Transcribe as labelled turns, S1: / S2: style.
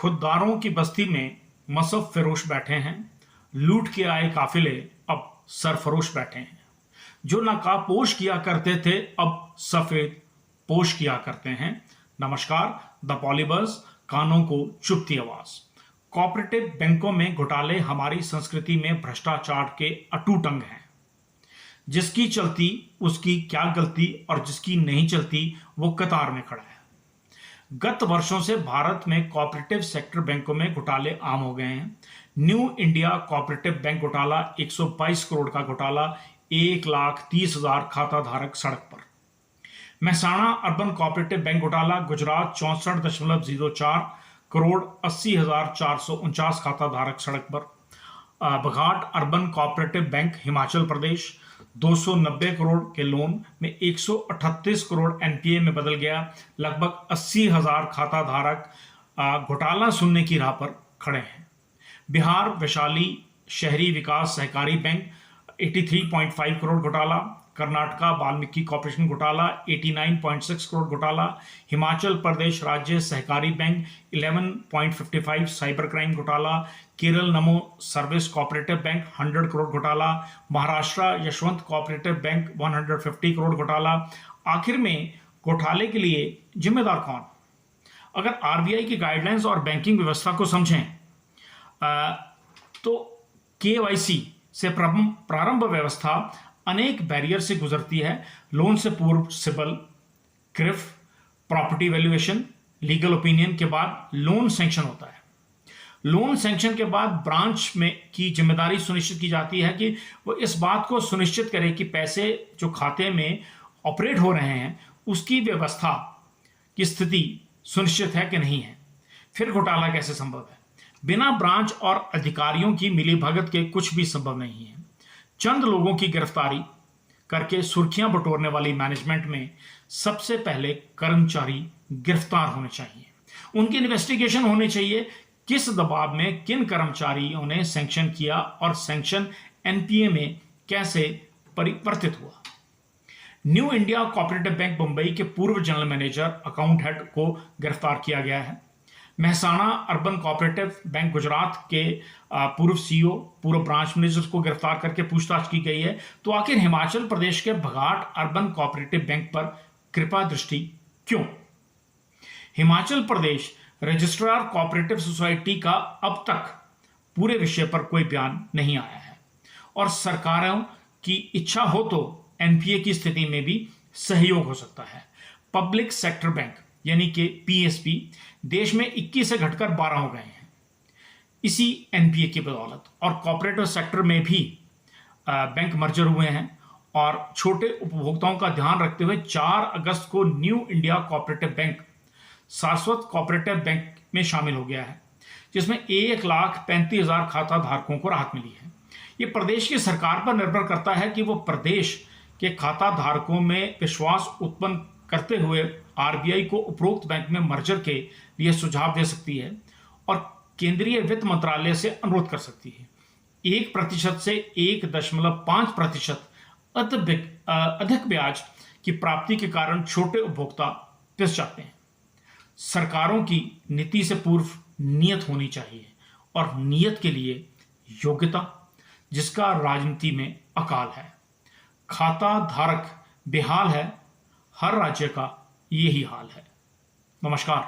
S1: खुददारों की बस्ती में मसब फिरोश बैठे हैं, लूट के आए काफिले अब सरफरोश बैठे हैं। जो नकाबपोश किया करते थे अब सफेद पोश किया करते हैं। नमस्कार, द पॉलीबज़, कानों को चुभती आवाज। कोऑपरेटिव बैंकों में घोटाले हमारी संस्कृति में भ्रष्टाचार के अटूट अंग हैं। जिसकी चलती उसकी क्या गलती और जिसकी नहीं चलती वो कतार में खड़ा है। गत वर्षों से भारत में कोऑपरेटिव सेक्टर बैंकों में घोटाले आम हो गए हैं। न्यू इंडिया कोऑपरेटिव बैंक घोटाला 122 करोड़ का घोटाला, 1,30,000 खाता धारक सड़क पर। महसाणा अर्बन कोऑपरेटिव बैंक घोटाला, गुजरात 64.04 करोड़, 80,449 खाता धारक सड़क पर। बघाट urban cooperative bank Himachal Pradesh 290 crore के लोन में 138 करोड़ एनपीए में बदल गया। लगभग 80,000 खाता धारक घोटाला सुनने की राह पर खड़े हैं। बिहार वैशाली शहरी विकास सहकारी बैंक 83.5 करोड़ घोटाला। कर्नाटका वाल्मीकि कॉर्पोरेशन घोटाला 89.6 करोड़ घोटाला। हिमाचल प्रदेश राज्य सहकारी बैंक 11.55 साइबर क्राइम घोटाला। केरल नमो सर्विस कोऑपरेटिव बैंक 100 करोड़ घोटाला। महाराष्ट्र यशवंत कोऑपरेटिव बैंक 150 करोड़ घोटाला। आखिर में घोटाले के लिए जिम्मेदार कौन? अगर आरबीआई की गाइडलाइंस और बैंकिंग व्यवस्था को समझें तो केवाईसी से प्रारंभ व्यवस्था अनेक बैरियर से गुजरती है। लोन से पूर्व Sibal, Cliff, property valuation, legal opinion के बाद लोन सैंक्शन होता है। लोन सैंक्शन के बाद ब्रांच में की जिम्मेदारी सुनिश्चित की जाती है कि वो इस बात को सुनिश्चित करे कि पैसे जो खाते में ऑपरेट हो रहे हैं उसकी व्यवस्था की स्थिति सुनिश्चित है कि नहीं है। फिर घोटाला कैसे संभव है? बिना ब्रांच और अधिकारियों की मिलीभगत के कुछ भी संभव नहीं है। चंद लोगों की गिरफ्तारी करके सुर्खियां बटोरने वाली मैनेजमेंट में सबसे पहले कर्मचारी गिरफ्तार होने चाहिए। उनकी इन्वेस्टिगेशन होनी चाहिए। किस दबाव में किन कर्मचारियों ने सैंक्शन किया और सैंक्शन एनपीए में कैसे परिवर्तित हुआ। New India cooperative bank Mumbai के पूर्व जनरल मैनेजर अकाउंट हेड को गिरफ्तार किया गया है। Mehsana urban cooperative bank Gujarat के पूर्व सीईओ, पूर्व ब्रांच मैनेजर को गिरफ्तार करके पूछताछ की गई है। तो आखिर हिमाचल प्रदेश के बघाट अर्बन कोऑपरेटिव बैंक पर कृपा दृष्टि क्यों? Himachal Pradesh registrar cooperative society का अब तक पूरे विषय पर कोई बयान नहीं आया है और सरकारों की इच्छा हो तो एनपीए की स्थिति में भी सहयोग हो सकता है। पब्लिक सेक्टर बैंक यानी कि पीएसपी देश में 21 से घटकर 12 हो गए हैं इसी एनपीए की बदौलत। और कॉर्पोरेटिव सेक्टर में भी बैंक मर्जर हुए हैं और छोटे उपभोक्ताओं का ध्यान रखते हुए 4 अगस्त को new India cooperative bank Saraswat cooperative bank में शामिल हो गया है, जिसमें 1,35,000 खाता धारकों को राहत मिली है। ये प्रदेश की सरकार पर निर्भर करता है कि वो प्रदेश के खाता धारकों में विश्वास उत्पन्न करते हुए आरबीआई को उपरोक्त बैंक में मर्जर के लिए सुझाव दे सकती है और केंद्रीय वित्त मंत्रालय से अनुरोध कर सकती है। 1% से 1.5% अधिक ब्याज की प्राप्ति के कारण छोटे उपभोक्ता पिस जाते हैं। सरकारों की नीति से पूर्व नियत होनी चाहिए और नियत के लिए योग्यता, जिसका राजनीति में अकाल है। खाता धारक बेहाल है, हर राज्य का यही हाल है। नमस्कार।